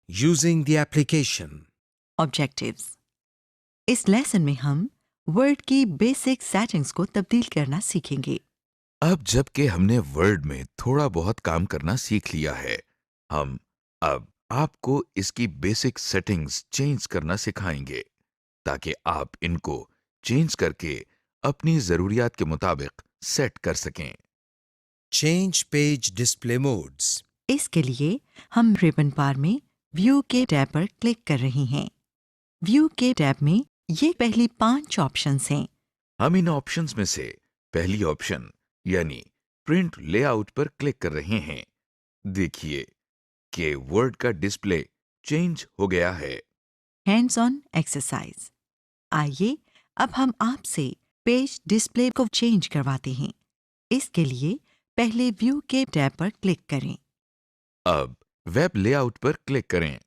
Using the application. Objectives. इस lesson में हम वर्ड की बेसिक सेटिंग्स को तब्दील करना सीखेंगे। अब जबकि हमने वर्ड में थोड़ा बहुत काम करना सीख लिया है, हम अब आपको इसकी बेसिक सेटिंग्स चेंज करना सिखाएंगे ताकि आप इनको चेंज करके अपनी जरूरियात के मुताबिक सेट कर सकें। Change page display modes. इसके लिए हम रिबन बार में व्यू के टैब पर क्लिक कर रहे हैं। व्यू के टैब में ये पहली 5 ऑप्शंस हैं। हम इन ऑप्शंस में से पहली ऑप्शन यानी प्रिंट लेआउट पर क्लिक कर रहे हैं। देखिए कि वर्ड का डिस्प्ले चेंज हो गया है। Hands on exercise. आइए अब हम आपसे पेज डिस्प्ले को चेंज करवाते हैं। इसके लिए पहले व्यू के टैब पर क्लिक करें। अब वेब लेआउट पर क्लिक करें।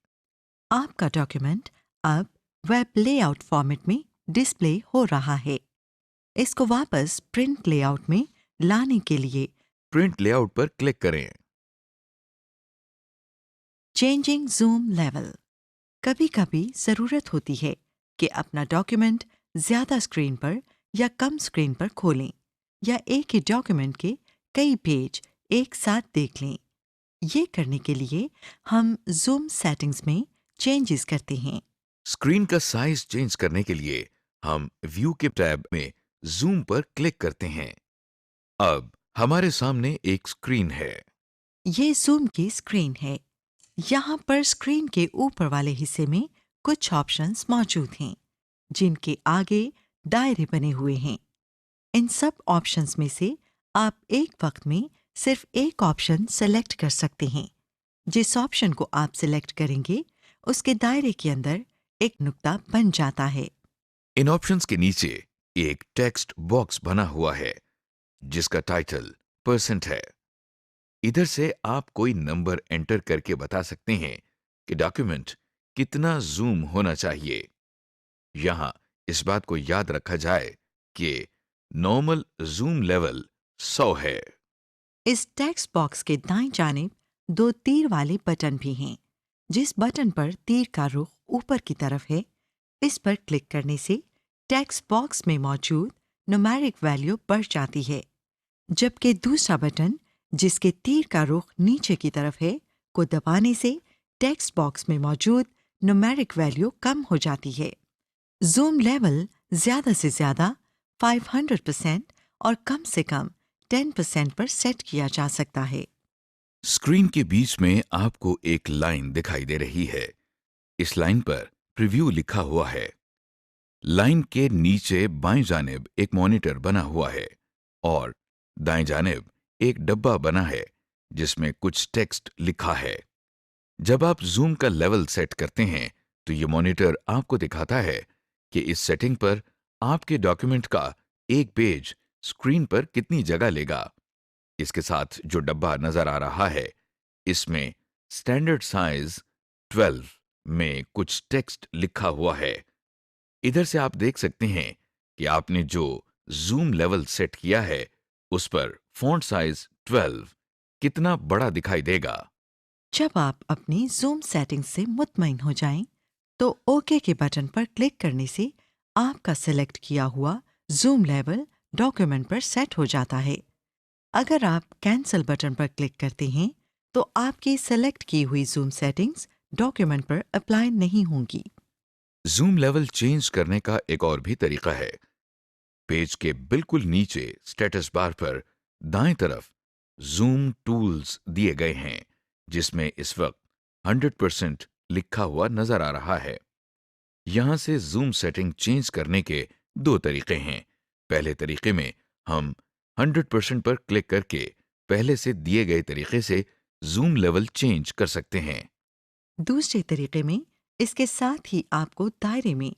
आपका डॉक्यूमेंट अब वेब लेआउट फॉर्मेट में डिस्प्ले हो रहा है। इसको वापस प्रिंट लेआउट में लाने के लिए प्रिंट लेआउट पर क्लिक करें। Changing zoom level. कभी कभी ज़रूरत होती है कि अपना डॉक्यूमेंट ज़्यादा स्क्रीन पर या कम स्क्रीन पर खोलें या एक ही डॉक्यूमेंट के कई पेज एक साथ देख लें। ये करने के लिए हम जूम सेटिंग्स में चेंजेस करते हैं। स्क्रीन का साइज चेंज करने के लिए हम व्यू के टैब में जूम पर क्लिक करते हैं। अब हमारे सामने एक स्क्रीन है। ये जूम की स्क्रीन है। यहाँ पर स्क्रीन के ऊपर वाले हिस्से में कुछ ऑप्शंस मौजूद हैं, जिनके आगे दायरे बने हुए हैं। इन सब ऑप्शंस में से आप एक वक्त में सिर्फ एक ऑप्शन सेलेक्ट कर सकते हैं। जिस ऑप्शन को आप सिलेक्ट करेंगे, उसके दायरे के अंदर एक नुक्ता बन जाता है। इन ऑप्शंस के नीचे एक टेक्स्ट बॉक्स बना हुआ है जिसका टाइटल % है। इधर से आप कोई नंबर एंटर करके बता सकते हैं कि डॉक्यूमेंट कितना जूम होना चाहिए। यहां इस बात को याद रखा जाए कि नॉर्मल जूम लेवल 100 है। इस टेक्स्ट बॉक्स के दाईं जानिब 2 तीर वाले बटन भी हैं। जिस बटन पर तीर का रुख ऊपर की तरफ है, इस पर क्लिक करने से टेक्स्ट बॉक्स में मौजूद न्यूमेरिक वैल्यू बढ़ जाती है, जबकि दूसरा बटन जिसके तीर का रुख नीचे की तरफ है को दबाने से टेक्स्ट बॉक्स में मौजूद न्यूमेरिक वैल्यू कम हो जाती है। जूम लेवल ज़्यादा से ज़्यादा 500% और कम से कम 10% पर सेट किया जा सकता है। स्क्रीन के बीच में आपको एक लाइन दिखाई दे रही है। इस लाइन पर प्रीव्यू लिखा हुआ है। लाइन के नीचे बाएं जानिब एक मॉनिटर बना हुआ है और दाएं जानिब एक डब्बा बना है जिसमें कुछ टेक्स्ट लिखा है। जब आप जूम का लेवल सेट करते हैं तो ये मॉनिटर आपको दिखाता है कि इस सेटिंग पर आपके डॉक्यूमेंट का एक पेज स्क्रीन पर कितनी जगह लेगा। इसके साथ जो डब्बा नजर आ रहा है, इसमें स्टैंडर्ड साइज 12 में कुछ टेक्स्ट लिखा हुआ है। इधर से आप देख सकते हैं कि आपने जो जूम लेवल सेट किया है उस पर फॉन्ट साइज 12 कितना बड़ा दिखाई देगा। जब आप अपनी जूम सेटिंग से मुतमईन हो जाएं, तो ओके के बटन पर क्लिक करने से आपका सेलेक्ट किया हुआ जूम लेवल डॉक्यूमेंट पर सेट हो जाता है। अगर आप कैंसिल बटन पर क्लिक करते हैं, तो आपकी सेलेक्ट की हुई जूम सेटिंग्स डॉक्यूमेंट पर अप्लाई नहीं होंगी। जूम लेवल चेंज करने का एक और भी तरीका है। पेज के बिल्कुल नीचे स्टेटस बार पर दाएं तरफ जूम टूल्स दिए गए हैं, जिसमें इस वक्त 100% लिखा हुआ नजर आ रहा है। यहां से जूम सेटिंग चेंज करने के 2 तरीके हैं। पहले तरीके में हम 100% पर क्लिक करके पहले से दिए गए तरीके से जूम लेवल चेंज कर सकते हैं। दूसरे तरीके में इसके साथ ही आपको दायरे में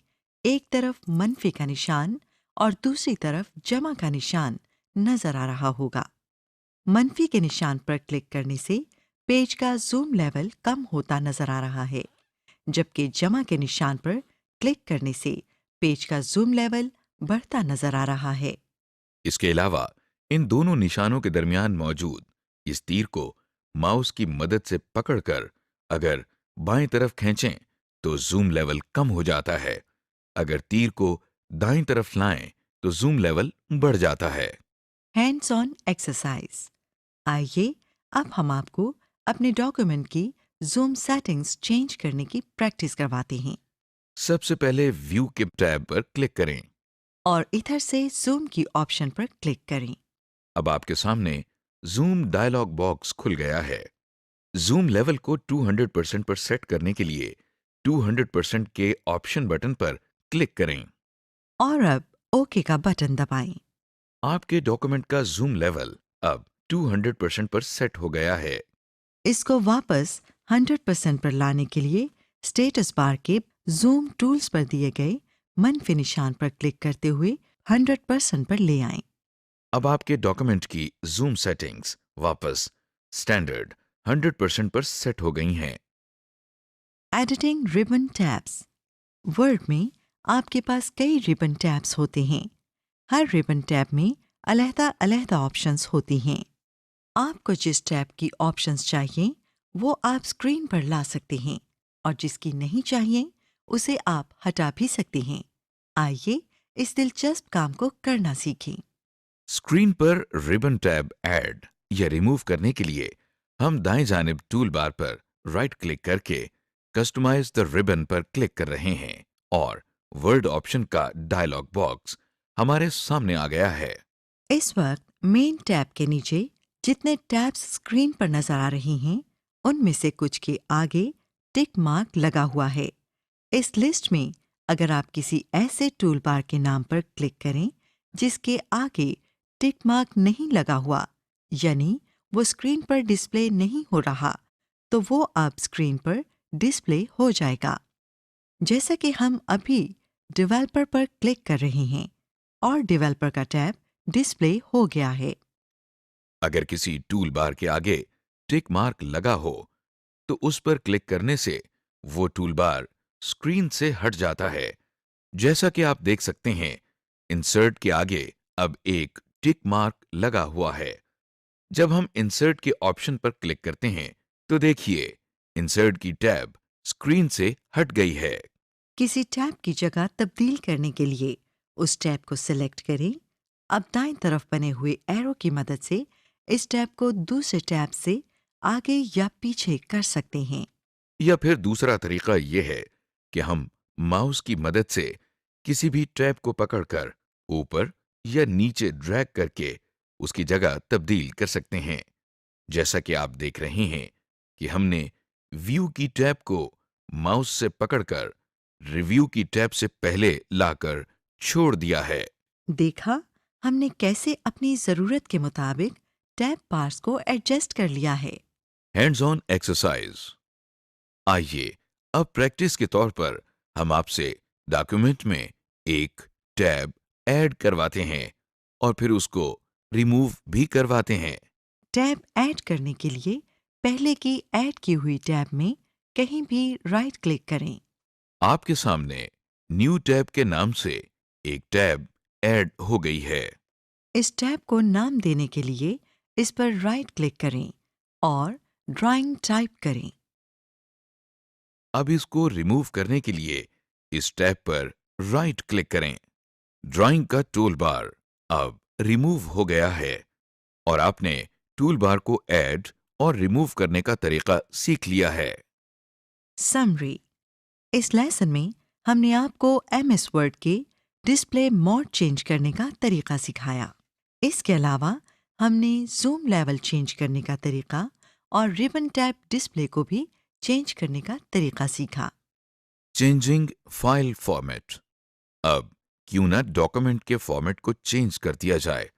एक तरफ मनफी का निशान और दूसरी तरफ जमा का निशान नजर आ रहा होगा। मनफी के निशान पर क्लिक करने से पेज का जूम लेवल कम होता नजर आ रहा है, जबकि जमा के निशान पर क्लिक करने से पेज का जूम लेवल बढ़ता नजर आ रहा है। इसके अलावा इन दोनों निशानों के दरमियान मौजूद इस तीर को माउस की मदद से पकड़कर अगर बाएं तरफ खींचें तो जूम लेवल कम हो जाता है। अगर तीर को दाईं तरफ लाएं तो जूम लेवल बढ़ जाता है। Hands on exercise. आइए अब हम आपको अपने डॉक्यूमेंट की जूम सेटिंग्स चेंज करने की प्रैक्टिस करवाते हैं सबसे पहले व्यू के टैब पर क्लिक करें। और इधर से जूम की ऑप्शन पर क्लिक करें। अब आपके सामने जूम डायलॉग बॉक्स खुल गया है। जूम लेवल को 200% पर सेट करने के लिए 200% के ऑप्शन बटन पर क्लिक करें। और अब ओके का बटन दबाएं। आपके डॉक्यूमेंट का जूम लेवल अब 200% पर सेट हो गया है। इसको वापस 100% पर लाने के लिए स्टेटस बार के जूम टूल्स पर दिए गए मनफी निशान पर क्लिक करते हुए 100% पर ले आएं। अब आपके डॉक्यूमेंट की जूम सेटिंग्स वापस स्टैंडर्ड 100% पर सेट हो गई हैं। Editing ribbon tabs. वर्ड में आपके पास कई रिबन टैब्स होते हैं। हर रिबन टैब में अलग-अलग ऑप्शंस होती हैं। आपको जिस टैब की ऑप्शंस चाहिए वो आप स्क्रीन पर ला सकते हैं और जिसकी नहीं चाहिए उसे आप हटा भी सकते हैं। आइए इस दिलचस्प काम को करना सीखें। स्क्रीन पर रिबन टैब ऐड या रिमूव करने के लिए हम दाएं जानिब टूल बार पर राइट क्लिक करके कस्टमाइज द रिबन पर क्लिक कर रहे हैं और वर्ड ऑप्शन का डायलॉग बॉक्स हमारे सामने आ गया है। इस वक्त मेन टैब के नीचे जितने टैब्स स्क्रीन पर नजर आ रही हैं उनमें से कुछ के आगे टिक मार्क लगा हुआ है। इस लिस्ट में अगर आप किसी ऐसे टूल बार के नाम पर क्लिक करें जिसके आगे टिक मार्क नहीं लगा हुआ यानी वो स्क्रीन पर डिस्प्ले नहीं हो रहा तो वो अब स्क्रीन पर डिस्प्ले हो जाएगा। जैसा कि हम अभी डेवलपर पर क्लिक कर रहे हैं और डेवलपर का टैब डिस्प्ले हो गया है। अगर किसी टूल बार के आगे टिक मार्क लगा हो तो उस पर क्लिक करने से वो टूल बार स्क्रीन से हट जाता है। जैसा कि आप देख सकते हैं, इंसर्ट के आगे अब एक टिक मार्क लगा हुआ है। जब हम इंसर्ट के ऑप्शन पर क्लिक करते हैं तो देखिए इंसर्ट की टैब स्क्रीन से हट गई है। किसी टैब की जगह तब्दील करने के लिए उस टैब को सिलेक्ट करें। अब दाईं तरफ बने हुए एरो की मदद से इस टैब को दूसरे टैब से आगे या पीछे कर सकते हैं। या फिर दूसरा तरीका यह है कि हम माउस की मदद से किसी भी टैब को पकड़कर ऊपर या नीचे ड्रैग करके उसकी जगह तब्दील कर सकते हैं। जैसा कि आप देख रहे हैं कि हमने व्यू की टैब को माउस से पकड़कर रिव्यू की टैब से पहले लाकर छोड़ दिया है। देखा हमने कैसे अपनी जरूरत के मुताबिक टैब बार्स को एडजस्ट कर लिया है। Hands on exercise. आइए अब प्रैक्टिस के तौर पर हम आपसे डॉक्यूमेंट में एक टैब ऐड करवाते हैं और फिर उसको रिमूव भी करवाते हैं। टैब ऐड करने के लिए पहले की ऐड की हुई टैब में कहीं भी राइट क्लिक करें। आपके सामने न्यू टैब के नाम से एक टैब ऐड हो गई है। इस टैब को नाम देने के लिए इस पर राइट क्लिक करें और ड्राइंग टाइप करें। अब इसको रिमूव करने के लिए इस टैब पर राइट क्लिक करें। ड्राइंग का टूल बार अब रिमूव हो गया है और आपने टूल बार को ऐड और रिमूव करने का तरीका सीख लिया है। समरी। इस लेसन में हमने आपको MS वर्ड के डिस्प्ले मोड चेंज करने का तरीका सिखाया। इसके अलावा हमने जूम लेवल चेंज करने का तरीका और रिबन टैब डिस्प्ले को भी चेंज करने का तरीका सीखा। Changing file format. अब क्यों ना डॉक्यूमेंट के फॉर्मेट को चेंज कर दिया जाए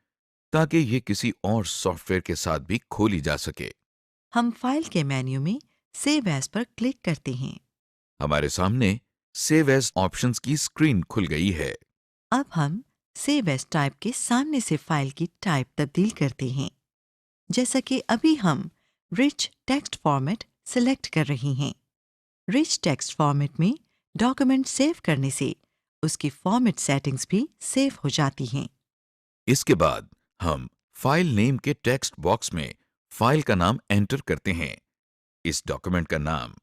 ताकि ये किसी और सॉफ्टवेयर के साथ भी खोली जा सके। हम फाइल के मेन्यू में सेव एज पर क्लिक करते हैं। हमारे सामने सेव एज ऑप्शंस की स्क्रीन खुल गई है। अब हम सेव एज टाइप के सामने से फाइल की टाइप तब्दील करते हैं। जैसा कि अभी हम रिच टेक्स्ट फॉर्मेट सिलेक्ट कर रहे हैं। रिच टेक्स्ट फॉर्मेट में डॉक्यूमेंट सेव करने से उसकी फॉर्मेट सेटिंग्स भी सेव हो जाती हैं। इसके बाद हम फाइल नेम के टेक्स्ट बॉक्स में फाइल का नाम एंटर करते हैं। इस डॉक्यूमेंट का नाम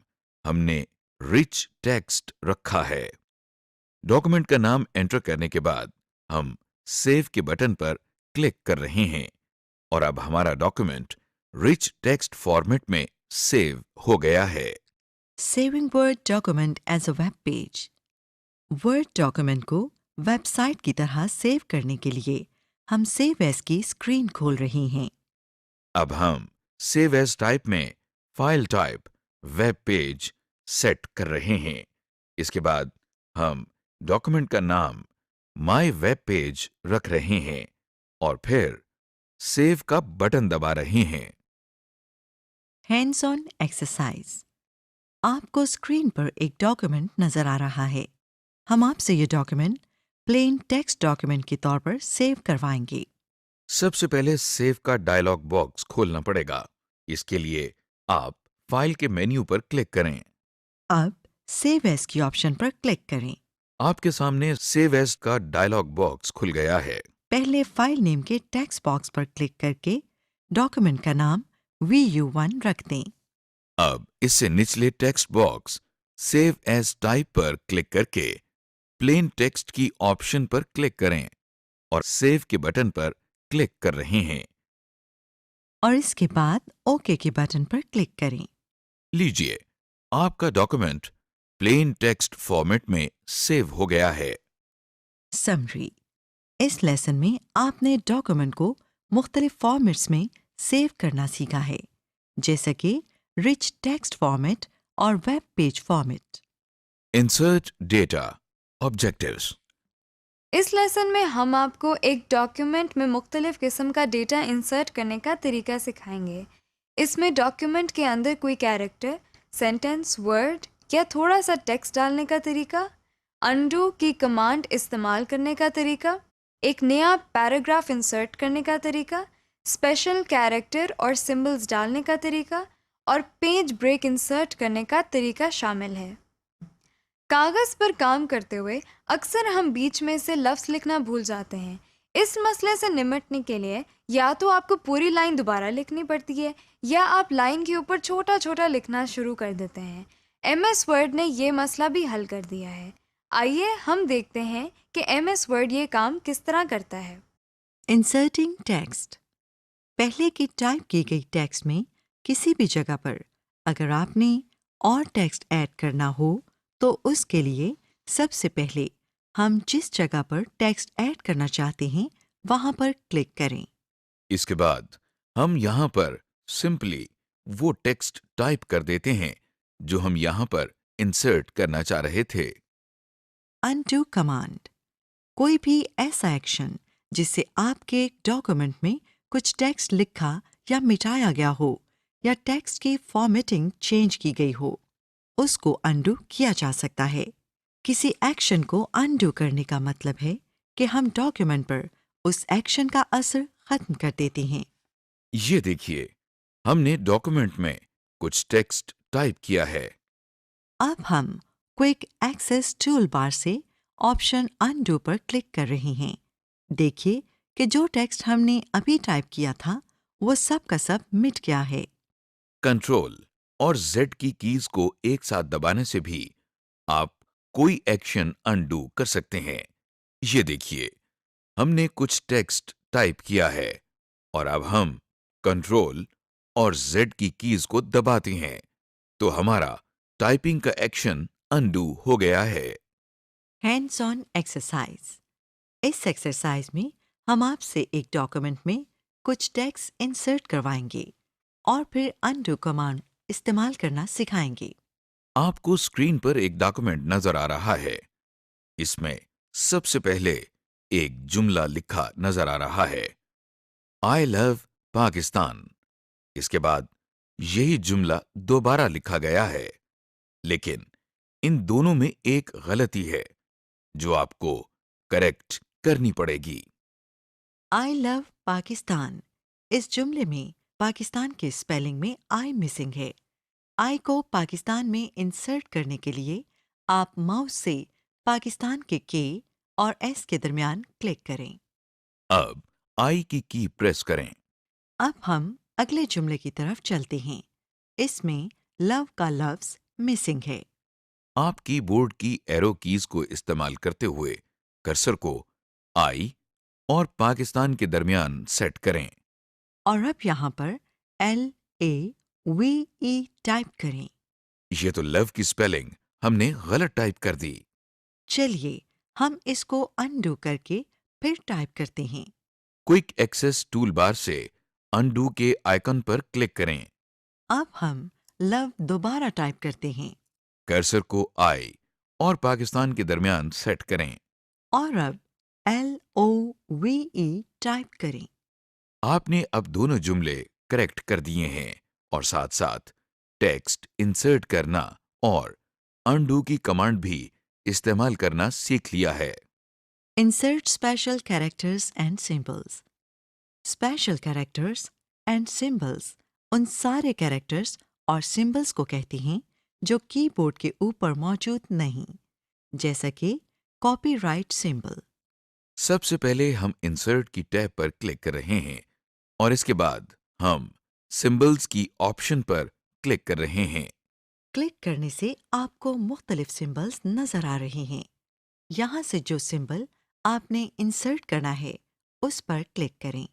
हमने रिच टेक्स्ट रखा है। डॉक्यूमेंट का नाम एंटर करने के बाद हम सेव के बटन पर क्लिक कर रहे हैं और अब हमारा डॉक्यूमेंट रिच टेक्स्ट फॉर्मेट में सेव हो गया है। Saving word document as a web page. Word document को वेबसाइट की तरह सेव करने के लिए हम सेव एज की स्क्रीन खोल रहे हैं। अब हम सेव एज टाइप में file type web page set कर रहे हैं। इसके बाद हम डॉक्यूमेंट का नाम माय वेब पेज रख रहे हैं और फिर सेव का बटन दबा रहे हैं। Hands on exercise. आपको स्क्रीन पर एक डॉक्यूमेंट नजर आ रहा है। हम आपसे ये डॉक्यूमेंट प्लेन टेक्स्ट डॉक्यूमेंट के तौर पर सेव करवाएंगे। सबसे पहले सेव का डायलॉग बॉक्स खोलना पड़ेगा। इसके लिए आप फाइल के मेन्यू पर क्लिक करें। अब सेव एज की ऑप्शन पर क्लिक करें। आपके सामने सेव एज का डायलॉग बॉक्स खुल गया है। पहले फाइल नेम के टेक्स्ट बॉक्स पर क्लिक करके डॉक्यूमेंट का नाम VU1 रख दें। अब इससे निचले text box save as type पर क्लिक करके प्लेन टेक्स्ट की ऑप्शन पर क्लिक करें और सेव के बटन पर क्लिक कर रहे हैं। और इसके बाद ओके के बटन पर क्लिक करें। लीजिए, आपका डॉक्यूमेंट प्लेन टेक्स्ट फॉर्मेट में सेव हो गया है। समरी। इस लेसन में आपने डॉक्यूमेंट को मुख्तलिफ फॉर्मेट्स में सेव करना सीखा है, जैसे कि रिच टेक्स्ट फॉर्मेट और web page format. Insert data objectives. इस लेसन में हम आपको एक डॉक्यूमेंट में मुख्तलिफ किस्म का डेटा इंसर्ट करने का तरीका सिखाएंगे। इसमें डॉक्यूमेंट के अंदर कोई कैरेक्टर, सेंटेंस, वर्ड या थोड़ा सा टेक्स्ट डालने का तरीका, अंडू की कमांड इस्तेमाल करने का तरीका, एक नया पैराग्राफ इंसर्ट करने का तरीका, स्पेशल कैरेक्टर और सिंबल्स डालने का तरीका और पेज ब्रेक इंसर्ट करने का तरीका शामिल है। कागज़ पर काम करते हुए अक्सर हम बीच में से लफ्ज़ लिखना भूल जाते हैं। इस मसले से निपटने के लिए या तो आपको पूरी लाइन दोबारा लिखनी पड़ती है या आप लाइन के ऊपर छोटा छोटा लिखना शुरू कर देते हैं। MS वर्ड ने ये मसला भी हल कर दिया है। आइए हम देखते हैं कि MS वर्ड ये काम किस तरह करता है। Inserting text. पहले की टाइप की गई टेक्स्ट में किसी भी जगह पर अगर आपने और टेक्स्ट ऐड करना हो तो उसके लिए सबसे पहले हम जिस जगह पर टेक्स्ट ऐड करना चाहते हैं वहां पर क्लिक करें। इसके बाद हम यहां पर सिंपली वो टेक्स्ट टाइप कर देते हैं जो हम यहां पर इंसर्ट करना चाह रहे थे। Undo command. कोई भी ऐसा एक्शन जिससे आपके डॉक्यूमेंट में कुछ टेक्स्ट लिखा या मिटाया गया हो या टेक्स्ट की फॉर्मेटिंग चेंज की गई हो, उसको अनडू किया जा सकता है। किसी एक्शन को अनडू करने का मतलब है कि हम डॉक्यूमेंट पर उस एक्शन का असर खत्म कर देते हैं। ये देखिए, हमने डॉक्यूमेंट में कुछ टेक्स्ट टाइप किया है। अब हम क्विक एक्सेस टूल बार से ऑप्शन अनडू पर क्लिक कर रहे हैं। देखिए कि जो टेक्स्ट हमने अभी टाइप किया था वो सब का सब मिट गया है। कंट्रोल और Z की कीज को एक साथ दबाने से भी आप कोई एक्शन अनडू कर सकते हैं। ये देखिए, हमने कुछ टेक्स्ट टाइप किया है और अब हम कंट्रोल और Z की कीज को दबाते हैं तो हमारा टाइपिंग का एक्शन अनडू हो गया है। Hands on exercise. इस एक्सरसाइज में हम आपसे एक डॉक्यूमेंट में कुछ टेक्स्ट इंसर्ट करवाएंगे और फिर अनडू कमांड इस्तेमाल करना सिखाएंगे। आपको स्क्रीन पर एक डॉक्यूमेंट नजर आ रहा है। इसमें सबसे पहले एक जुमला लिखा नजर आ रहा है, आई लव पाकिस्तान। इसके बाद यही जुमला दोबारा लिखा गया है, लेकिन इन दोनों में एक गलती है जो आपको करेक्ट करनी पड़ेगी। I love Pakistan. इस जुमले में पाकिस्तान के स्पेलिंग में आई मिसिंग है। आई को पाकिस्तान में इंसर्ट करने के लिए आप माउस से पाकिस्तान के और एस के दरमियान क्लिक करें। अब आई की प्रेस करें। अब हम अगले जुमले की तरफ चलते हैं। इसमें लव का लफ्ज मिसिंग है। आप कीबोर्ड की एरो कीज को इस्तेमाल करते हुए कर्सर को आई और पाकिस्तान के दरमियान सेट करें। और अब यहाँ पर LAVE टाइप करें। ये तो लव की स्पेलिंग हमने गलत टाइप कर दी। चलिए हम इसको अनडू करके फिर टाइप करते हैं। क्विक एक्सेस टूल बार से अनडू के आइकन पर क्लिक करें। अब हम लव दोबारा टाइप करते हैं कर्सर को आई और पाकिस्तान के दरमियान सेट करें। और अब LOVE टाइप करें। आपने अब दोनों जुमले करेक्ट कर दिए हैं और साथ साथ टेक्स्ट इंसर्ट करना और अनडू की कमांड भी इस्तेमाल करना सीख लिया है। Insert special characters and symbols. Special characters and symbols उन सारे कैरेक्टर्स और सिंबल्स को कहते हैं जो कीबोर्ड के ऊपर मौजूद नहीं, जैसा कि कॉपीराइट सिंबल। सबसे पहले हम इंसर्ट की टैब पर क्लिक कर रहे हैं और इसके बाद हम सिंबल्स की ऑप्शन पर क्लिक कर रहे हैं। क्लिक करने से आपको मुख्तलिफ सिंबल्स नजर आ रहे हैं। यहाँ से जो सिंबल आपने इंसर्ट करना है उस पर क्लिक करें।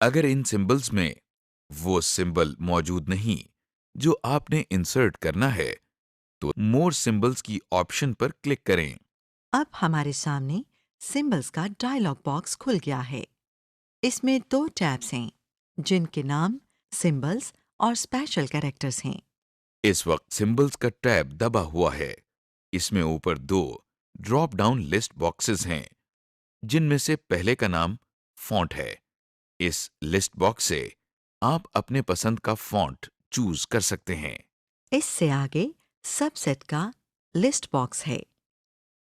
अगर इन सिंबल्स में वो सिंबल मौजूद नहीं जो आपने इंसर्ट करना है तो मोर सिंबल्स की ऑप्शन पर क्लिक करें। अब हमारे सामने सिंबल्स का डायलॉग बॉक्स खुल गया है। इसमें 2 टैब्स हैं जिनके नाम सिंबल्स और स्पेशल कैरेक्टर्स हैं। इस वक्त सिंबल्स का टैब दबा हुआ है। इसमें ऊपर 2 ड्रॉप डाउन लिस्ट बॉक्सेस हैं जिनमें से पहले का नाम फॉन्ट है। इस लिस्ट बॉक्स से आप अपने पसंद का फॉन्ट चूज कर सकते हैं। इससे आगे सबसेट का लिस्ट बॉक्स है।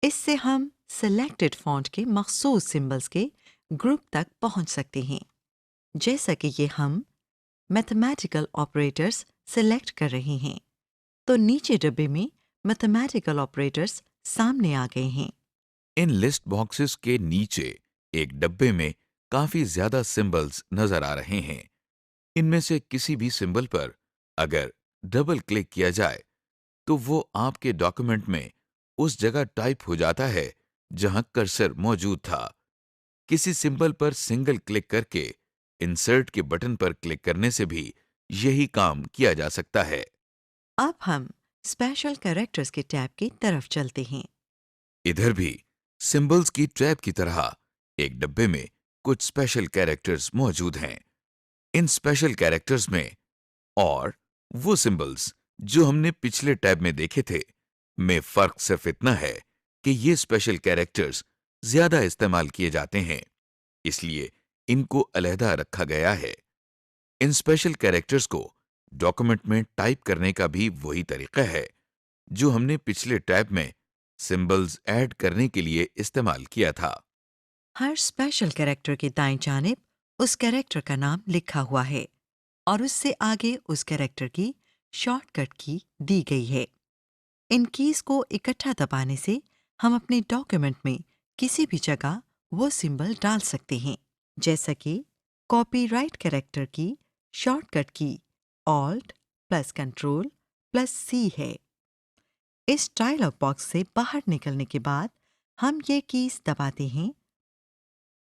इससे हम सिलेक्टेड फॉन्ट के मखसूस सिंबल्स के ग्रुप तक पहुंच सकते हैं। जैसा कि ये हम मैथमेटिकल ऑपरेटर्स सिलेक्ट कर रहे हैं तो नीचे डब्बे में मैथमेटिकल ऑपरेटर्स सामने आ गए हैं। इन लिस्ट बॉक्सेस के नीचे एक डब्बे में काफी ज्यादा सिंबल्स नजर आ रहे हैं। इनमें से किसी भी सिंबल पर अगर डबल क्लिक किया जाए तो वो आपके डॉक्यूमेंट में उस जगह टाइप हो जाता है जहां कर्सर मौजूद था। किसी सिंबल पर सिंगल क्लिक करके इंसर्ट के बटन पर क्लिक करने से भी यही काम किया जा सकता है। अब हम स्पेशल कैरेक्टर्स के टैब की तरफ चलते हैं। इधर भी सिंबल्स की टैब की तरह एक डब्बे में कुछ स्पेशल कैरेक्टर्स मौजूद हैं। इन स्पेशल कैरेक्टर्स में और वो सिंबल्स जो हमने पिछले टैब में देखे थे में फर्क सिर्फ इतना है कि ये स्पेशल कैरेक्टर्स ज्यादा इस्तेमाल किए जाते हैं, इसलिए इनको अलहदा रखा गया है। इन स्पेशल कैरेक्टर्स को डॉक्यूमेंट में टाइप करने का भी वही तरीका है जो हमने पिछले टैब में सिंबल्स ऐड करने के लिए इस्तेमाल किया था। हर स्पेशल कैरेक्टर के दाएं जानिब उस कैरेक्टर का नाम लिखा हुआ है और उससे आगे उस कैरेक्टर की शॉर्टकट की दी गई है। इन कीज को इकट्ठा दबाने से हम अपने डॉक्यूमेंट में किसी भी जगह वो सिंबल डाल सकते हैं, जैसा कि कॉपीराइट कैरेक्टर की शॉर्टकट की Alt + Ctrl + C है। इस डायलॉग बॉक्स से बाहर निकलने के बाद हम ये कीज दबाते हैं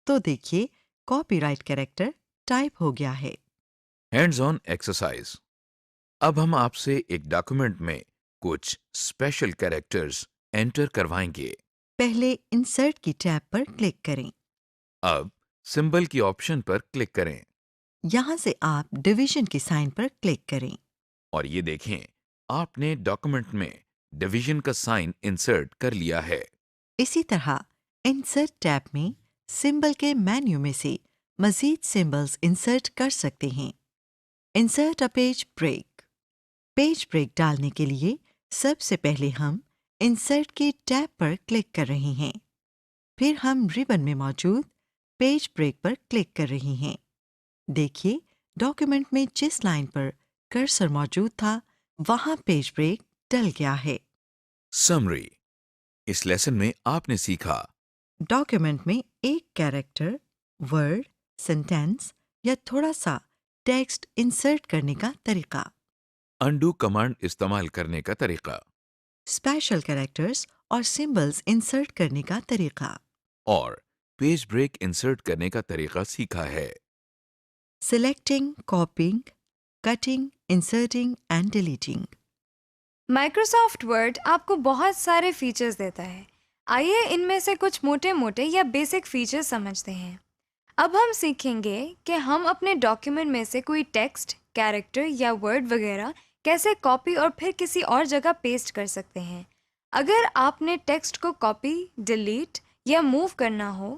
तो देखिए कॉपीराइट कैरेक्टर टाइप हो गया है। Hands on exercise. अब हम आपसे एक डॉक्यूमेंट में कुछ स्पेशल कैरेक्टर्स एंटर करवाएंगे। पहले इंसर्ट की टैब पर क्लिक करें। अब सिंबल की ऑप्शन पर क्लिक करें यहाँ से आप डिवीजन के साइन पर क्लिक करें। और ये देखें आपने डॉक्यूमेंट में डिवीजन का साइन इंसर्ट कर लिया है। इसी तरह इंसर्ट टैब में सिंबल के मेन्यू में से मजीद सिंबल्स इंसर्ट कर सकते हैं। Insert a page break. Page break डालने के लिए सबसे पहले हम इंसर्ट की टैब पर क्लिक कर रहे हैं, फिर हम रिबन में मौजूद पेज ब्रेक पर क्लिक कर रहे हैं। देखिए डॉक्यूमेंट में जिस लाइन पर कर्सर मौजूद था वहां पेज ब्रेक डल गया है। समरी। इस लेसन में आपने सीखा डॉक्यूमेंट में एक कैरेक्टर, वर्ड, सेंटेंस या थोड़ा सा टेक्स्ट इंसर्ट करने का तरीका। अंडू कमांड इस्तेमाल करने का तरीका स्पेशल कैरेक्टर्स और सिंबल्स इंसर्ट करने का तरीका, और पेज ब्रेक इंसर्ट करने का तरीका सीखा है। Selecting, कॉपिंग, cutting, inserting and deleting. Microsoft word आपको बहुत सारे फीचर्स देता है। आइए इनमें से कुछ मोटे मोटे या बेसिक फीचर्स समझते हैं। अब हम सीखेंगे कि हम अपने डॉक्यूमेंट में से कोई टेक्स्ट, कैरेक्टर या वर्ड वगैरह कैसे कॉपी और फिर किसी और जगह पेस्ट कर सकते हैं। अगर आपने टेक्स्ट को कॉपी, डिलीट या मूव करना हो,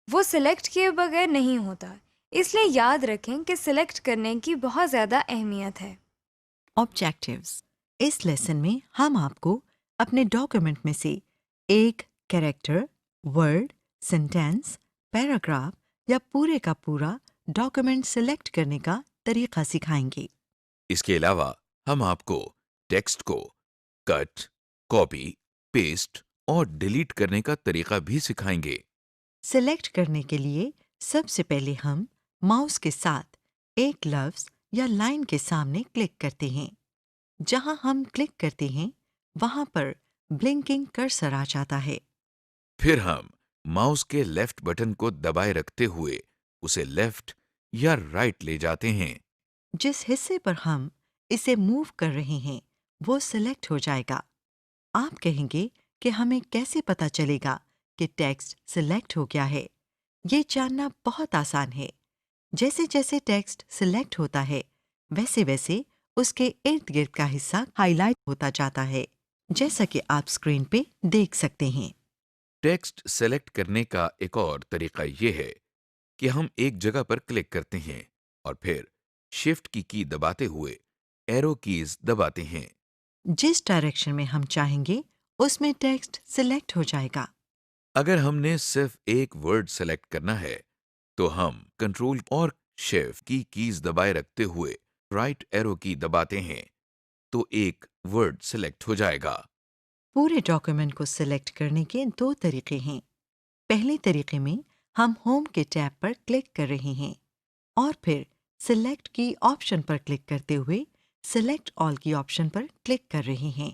वो सिलेक्ट किए बगैर नहीं होता। इसलिए याद रखें कि सिलेक्ट करने की बहुत ज़्यादा अहमियत है। ऑब्जेक्टिव्स। इस लेसन में हम आपको अपने डॉक्यूमेंट में से एक कैरेक्टर, वर्ड, सेंटेंस, पैराग्राफ या पूरे का पूरा डॉक्यूमेंट सिलेक्ट करने का तरीका सिखाएंगे। इसके अलावा हम आपको टेक्स्ट को कट, कॉपी, पेस्ट और डिलीट करने का तरीका भी सिखाएंगे। सिलेक्ट करने के लिए सबसे पहले हम माउस के साथ एक लफ्ज या लाइन के सामने क्लिक करते हैं। जहां हम क्लिक करते हैं वहां पर ब्लिंकिंग कर्सर आ जाता है। फिर हम माउस के लेफ्ट बटन को दबाए रखते हुए उसे लेफ्ट या राइट ले जाते हैं। जिस हिस्से पर हम इसे मूव कर रहे हैं वो सिलेक्ट हो जाएगा। आप कहेंगे कि हमें कैसे पता चलेगा कि टेक्स्ट सिलेक्ट हो गया है। ये जानना बहुत आसान है। जैसे जैसे टेक्स्ट सिलेक्ट होता है वैसे वैसे उसके इर्द गिर्द का हिस्सा हाईलाइट होता जाता है, जैसा कि आप स्क्रीन पे देख सकते हैं। टेक्स्ट सेलेक्ट करने का एक और तरीका ये है कि हम एक जगह पर क्लिक करते हैं और फिर शिफ्ट की दबाते हुए एरो कीज दबाते हैं। जिस डायरेक्शन में हम चाहेंगे उसमें टेक्स्ट सिलेक्ट हो जाएगा। अगर हमने सिर्फ एक वर्ड सेलेक्ट करना है तो हम कंट्रोल और शिफ्ट की कीज दबाए रखते हुए राइट एरो की दबाते हैं तो एक वर्ड सेलेक्ट हो जाएगा। पूरे डॉक्यूमेंट को सिलेक्ट करने के दो तरीके हैं। पहले तरीके में हम होम के टैब पर क्लिक कर रहे हैं और फिर सिलेक्ट की ऑप्शन पर क्लिक करते हुए सिलेक्ट ऑल की ऑप्शन पर क्लिक कर रहे हैं।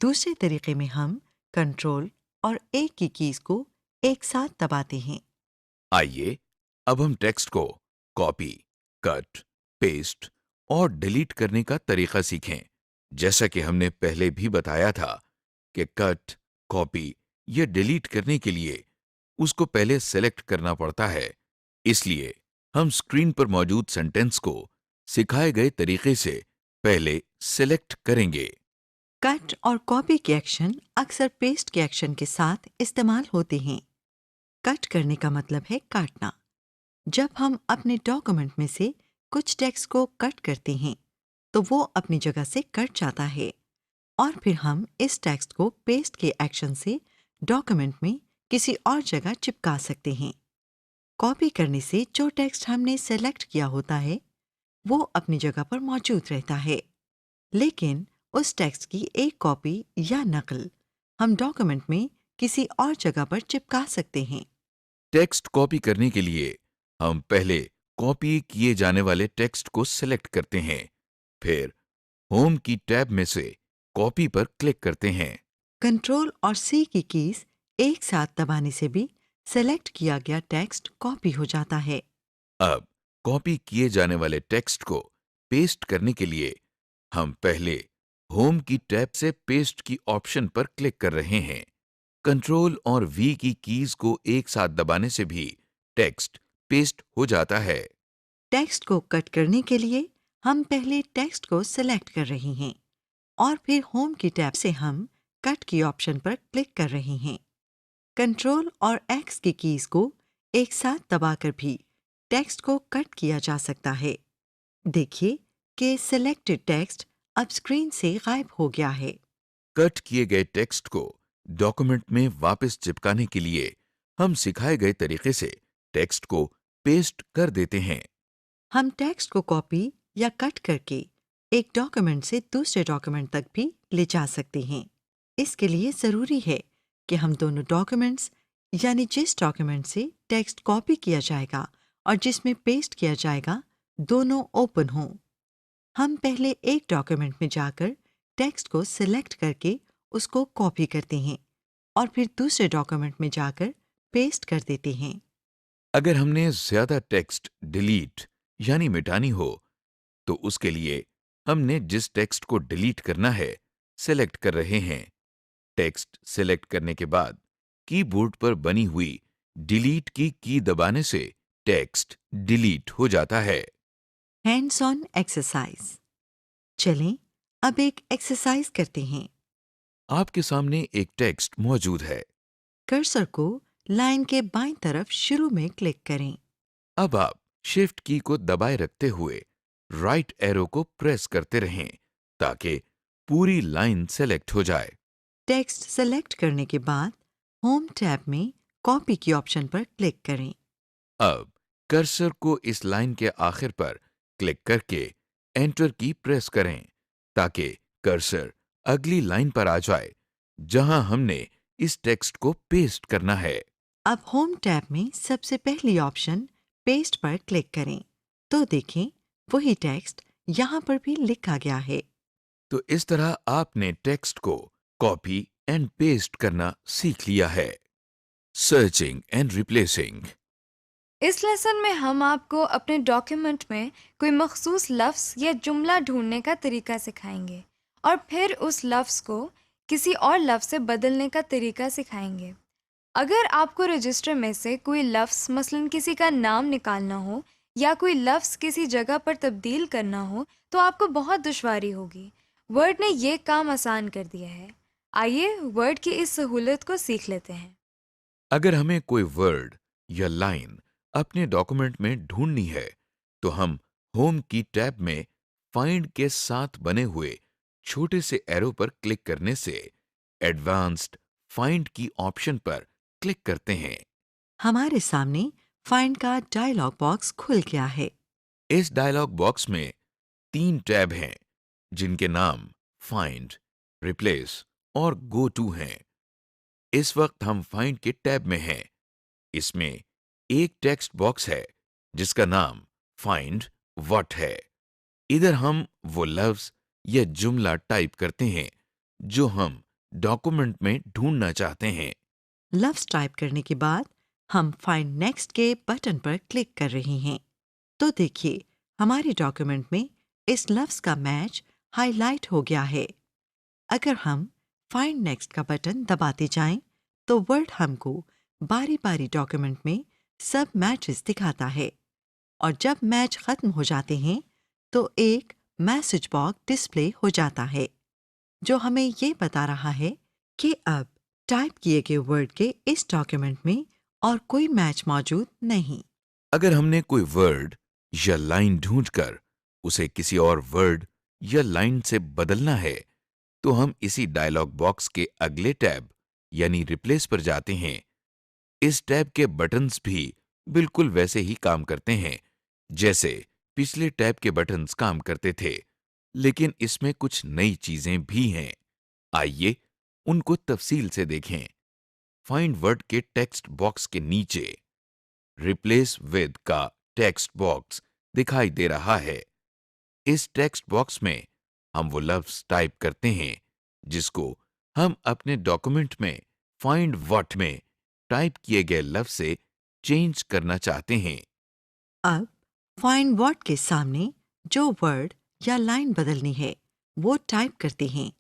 दूसरे तरीके में हम कंट्रोल और ए की कीज को एक साथ दबाते हैं। आइए अब हम टेक्स्ट को कॉपी, कट, पेस्ट और डिलीट करने का तरीका सीखें। जैसा कि हमने पहले भी बताया था कि कट, कॉपी या डिलीट करने के लिए उसको पहले सेलेक्ट करना पड़ता है। इसलिए हम स्क्रीन पर मौजूद सेंटेंस को सिखाए गए तरीके से पहले सेलेक्ट करेंगे। कट और कॉपी के एक्शन अक्सर पेस्ट के एक्शन के साथ इस्तेमाल होते हैं। कट करने का मतलब है काटना। जब हम अपने डॉक्यूमेंट में से कुछ टेक्स्ट को कट करते हैं तो वो अपनी जगह से कट जाता है और फिर हम इस टेक्स्ट को पेस्ट के एक्शन से डॉक्यूमेंट में किसी और जगह चिपका सकते हैं। कॉपी करने से जो टेक्स्ट हमने सेलेक्ट किया होता है वो अपनी जगह पर मौजूद रहता है, लेकिन उस टेक्स्ट की एक कॉपी या नकल हम डॉक्यूमेंट में किसी और जगह पर चिपका सकते हैं। टेक्स्ट कॉपी करने के लिए हम पहले कॉपी किए जाने वाले टेक्स्ट को सेलेक्ट करते हैं, फिर होम की टैब में से कॉपी पर क्लिक करते हैं। कंट्रोल और सी की कीज एक साथ दबाने से भी सेलेक्ट किया गया टेक्स्ट कॉपी हो जाता है। अब कॉपी किए जाने वाले टेक्स्ट को पेस्ट करने के लिए हम पहले होम की टैब से पेस्ट की ऑप्शन पर क्लिक कर रहे हैं। कंट्रोल और वी की कीज को एक साथ दबाने से भी टेक्स्ट पेस्ट हो जाता है। टेक्स्ट को कट करने के लिए हम पहले टेक्स्ट को सिलेक्ट कर रहे हैं और फिर होम की टैब से हम कट की ऑप्शन पर क्लिक कर रहे हैं। कंट्रोल और एक्स की कीज को एक साथ दबाकर भी टेक्स्ट को कट किया जा सकता है। देखिए कि सिलेक्टेड टेक्स्ट अब स्क्रीन से गायब हो गया है। कट किए गए टेक्स्ट को डॉक्यूमेंट में वापस चिपकाने के लिए हम सिखाए गए तरीके से टेक्स्ट को पेस्ट कर देते हैं। हम टेक्स्ट को कॉपी या कट करके एक डॉक्यूमेंट से दूसरे डॉक्यूमेंट तक भी ले जा सकते हैं। इसके लिए ज़रूरी है कि हम दोनों डॉक्यूमेंट्स यानी जिस डॉक्यूमेंट से टेक्स्ट कॉपी किया जाएगा और जिसमें पेस्ट किया जाएगा दोनों ओपन हों। हम पहले एक डॉक्यूमेंट में जाकर टेक्स्ट को सिलेक्ट करके उसको कॉपी करते हैं और फिर दूसरे डॉक्यूमेंट में जाकर पेस्ट कर देते हैं। अगर हमने ज्यादा टेक्स्ट डिलीट यानी मिटानी हो तो उसके लिए हमने जिस टेक्स्ट को डिलीट करना है सेलेक्ट कर रहे हैं। टेक्स्ट सेलेक्ट करने के बाद कीबोर्ड पर बनी हुई डिलीट की दबाने से टेक्स्ट डिलीट हो जाता है। Hands on exercise. चलें अब एक एक्सरसाइज करते हैं। आपके सामने एक टेक्स्ट मौजूद है। कर्सर को लाइन के बाईं तरफ शुरू में क्लिक करें। अब आप शिफ्ट की को दबाए रखते हुए राइट एरो को प्रेस करते रहें ताकि पूरी लाइन सेलेक्ट हो जाए। टेक्स्ट सेलेक्ट करने के बाद होम टैब में कॉपी की ऑप्शन पर क्लिक करें। अब कर्सर को इस लाइन के आखिर पर क्लिक करके एंटर की प्रेस करें ताकि कर्सर अगली लाइन पर आ जाए जहां हमने इस टेक्स्ट को पेस्ट करना है। अब होम टैब में सबसे पहली ऑप्शन पेस्ट पर क्लिक करें तो देखें वही टेक्स्ट यहाँ पर भी लिखा गया है। तो इस तरह आपने टेक्स्ट को कॉपी एंड पेस्ट करना सीख लिया है। Searching and replacing. इस लेसन में हम आपको अपने डॉक्यूमेंट में कोई मखसूस लफ्ज़ या जुमला ढूंढने का तरीका सिखाएंगे और फिर उस लफ्ज़ को किसी और लफ्ज़ से बदलने का तरीका सिखाएंगे। अगर आपको रजिस्टर में से कोई लफ्ज़ मसलन किसी का नाम निकालना हो या कोई लफ्ज़ किसी जगह पर तब्दील करना हो तो आपको बहुत दुश्वारी होगी। वर्ड ने ये काम आसान कर दिया है। आइए वर्ड की इस सहूलत को सीख लेते हैं। अगर हमें कोई वर्ड या लाइन अपने डॉक्यूमेंट में ढूंढनी है तो हम होम की टैब में फाइंड के साथ बने हुए छोटे से एरो पर क्लिक करने से एडवांस्ड फाइंड की ऑप्शन पर क्लिक करते हैं। हमारे सामने फाइंड का डायलॉग बॉक्स खुल गया है। इस डायलॉग बॉक्स में 3 टैब हैं जिनके नाम फाइंड, रिप्लेस और गो टू हैं। इस वक्त हम फाइंड के टैब में हैं। इसमें एक टेक्स्ट बॉक्स है जिसका नाम फाइंड व्हाट है। इधर हम वो लफ्ज या जुमला टाइप करते हैं जो हम डॉक्यूमेंट में ढूंढना चाहते हैं। लफ्ज़ टाइप करने के बाद हम फाइंड नेक्स्ट के बटन पर क्लिक कर रहे हैं तो देखिए हमारे डॉक्यूमेंट में इस लफ्ज़ का मैच हाईलाइट हो गया है। अगर हम फाइंड नेक्स्ट का बटन दबाते जाएं तो वर्ड हमको बारी बारी डॉक्यूमेंट में सब मैचेस दिखाता है और जब मैच खत्म हो जाते हैं तो एक मैसेज बॉक्स डिस्प्ले हो जाता है जो हमें ये बता रहा है कि अब टाइप किए गए वर्ड के इस डॉक्यूमेंट में और कोई मैच मौजूद नहीं। अगर हमने कोई वर्ड या लाइन ढूंढकर उसे किसी और वर्ड या लाइन से बदलना है तो हम इसी डायलॉग बॉक्स के अगले टैब यानी रिप्लेस पर जाते हैं। इस टैब के बटन्स भी बिल्कुल वैसे ही काम करते हैं जैसे पिछले टैब के बटन्स काम करते थे, लेकिन इसमें कुछ नई चीजें भी हैं। आइए उनको तफसील से देखें। फाइंड वर्ड के टेक्स्ट बॉक्स के नीचे रिप्लेस विद का टेक्स्ट बॉक्स दिखाई दे रहा है। इस टेक्स्ट बॉक्स में हम वो लफ्ज टाइप करते हैं जिसको हम अपने डॉक्यूमेंट में फाइंड व्हाट में टाइप किए गए लफ्ज से चेंज करना चाहते हैं। अब फाइंड व्हाट के सामने जो वर्ड या लाइन बदलनी है वो टाइप करते हैं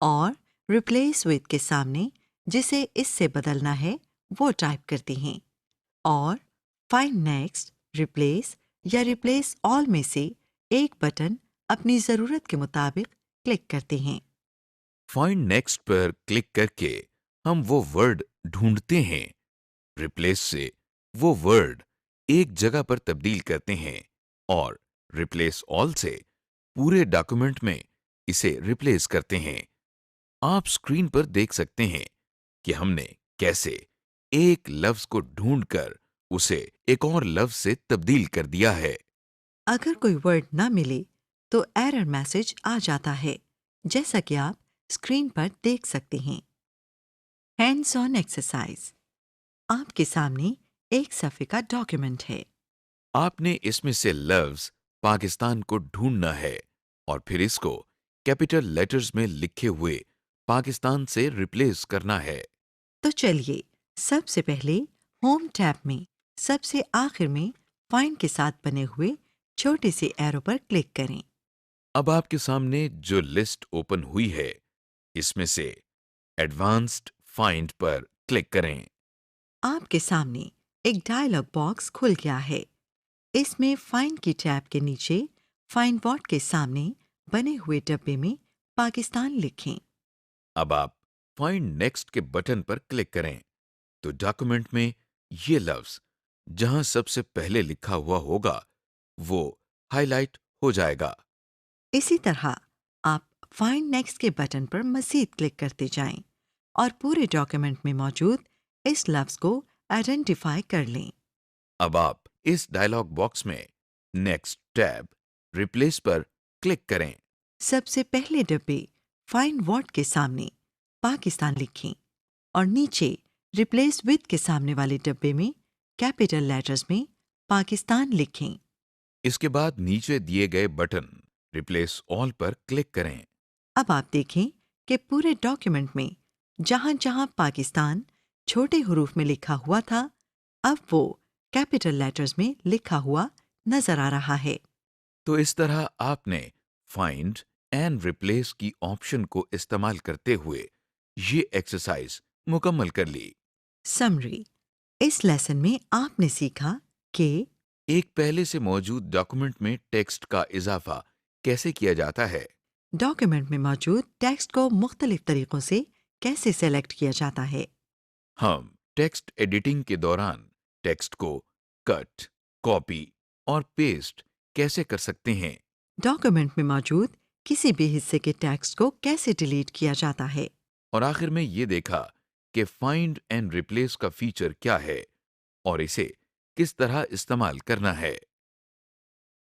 और रिप्लेस विद के सामने जिसे इससे बदलना है वो टाइप करते हैं और फाइंड नेक्स्ट, रिप्लेस या रिप्लेस ऑल में से एक बटन अपनी ज़रूरत के मुताबिक क्लिक करते हैं। फाइंड नेक्स्ट पर क्लिक करके हम वो वर्ड ढूंढते हैं। रिप्लेस से वो वर्ड एक जगह पर तब्दील करते हैं और रिप्लेस ऑल से पूरे डॉक्यूमेंट में इसे रिप्लेस करते हैं। आप स्क्रीन पर देख सकते हैं कि हमने कैसे एक लफ्ज को ढूंढकर उसे एक और लफ्ज से तब्दील कर दिया है। अगर कोई वर्ड ना मिले तो एरर मैसेज आ जाता है जैसा कि आप स्क्रीन पर देख सकते हैं। Hands on exercise. आपके सामने एक सफ़े का डॉक्यूमेंट है। आपने इसमें से लफ्ज पाकिस्तान को ढूंढना है और फिर इसको कैपिटल लेटर्स में लिखे हुए पाकिस्तान से रिप्लेस करना है। तो चलिए सबसे पहले होम टैब में सबसे आखिर में फाइंड के साथ बने हुए छोटे से एरो पर क्लिक करें। अब आपके सामने जो लिस्ट ओपन हुई है, इसमें से एडवांस्ड फाइंड पर क्लिक करें। आपके सामने एक डायलॉग बॉक्स खुल गया है। इसमें फाइंड की टैब के नीचे फाइंड व्हाट के सामने बने हुए डब्बे में पाकिस्तान लिखें। अब आप फाइंड नेक्स्ट के बटन पर क्लिक करें तो डॉक्यूमेंट में ये लफ्ज जहां सबसे पहले लिखा हुआ होगा वो हाईलाइट हो जाएगा। इसी तरह आप फाइंड नेक्स्ट के बटन पर मज़ीद क्लिक करते जाएं और पूरे डॉक्यूमेंट में मौजूद इस लफ्ज को आइडेंटिफाई कर लें। अब आप इस डायलॉग बॉक्स में नेक्स्ट टैब रिप्लेस पर क्लिक करें। सबसे पहले डब्बे फाइंड व्हाट के सामने पाकिस्तान लिखें और नीचे रिप्लेस विद के सामने वाले डब्बे में कैपिटल लेटर्स में पाकिस्तान लिखें। इसके बाद नीचे दिए गए बटन रिप्लेस ऑल पर क्लिक करें। अब आप देखें कि पूरे डॉक्यूमेंट में जहां जहां पाकिस्तान छोटे हरूफ में लिखा हुआ था, अब वो कैपिटल लेटर्स में लिखा हुआ नजर आ रहा है। तो इस तरह आपने फाइंड एंड रिप्लेस की ऑप्शन को इस्तेमाल करते हुए ये एक्सरसाइज मुकम्मल कर ली। समरी: इस लेसन में आपने सीखा कि एक पहले से मौजूद डॉक्यूमेंट में टेक्स्ट का इजाफा कैसे किया जाता है, डॉक्यूमेंट में मौजूद टेक्स्ट को मुख्तलिफ तरीकों से कैसे सेलेक्ट किया जाता है, हम टेक्स्ट एडिटिंग के दौरान टेक्स्ट को कट, कॉपी और पेस्ट कैसे कर सकते हैं, डॉक्यूमेंट में मौजूद किसी भी हिस्से के टेक्स्ट को कैसे डिलीट किया जाता है। और आखिर में ये देखा कि फाइंड एंड रिप्लेस का फीचर क्या है और इसे किस तरह इस्तेमाल करना है।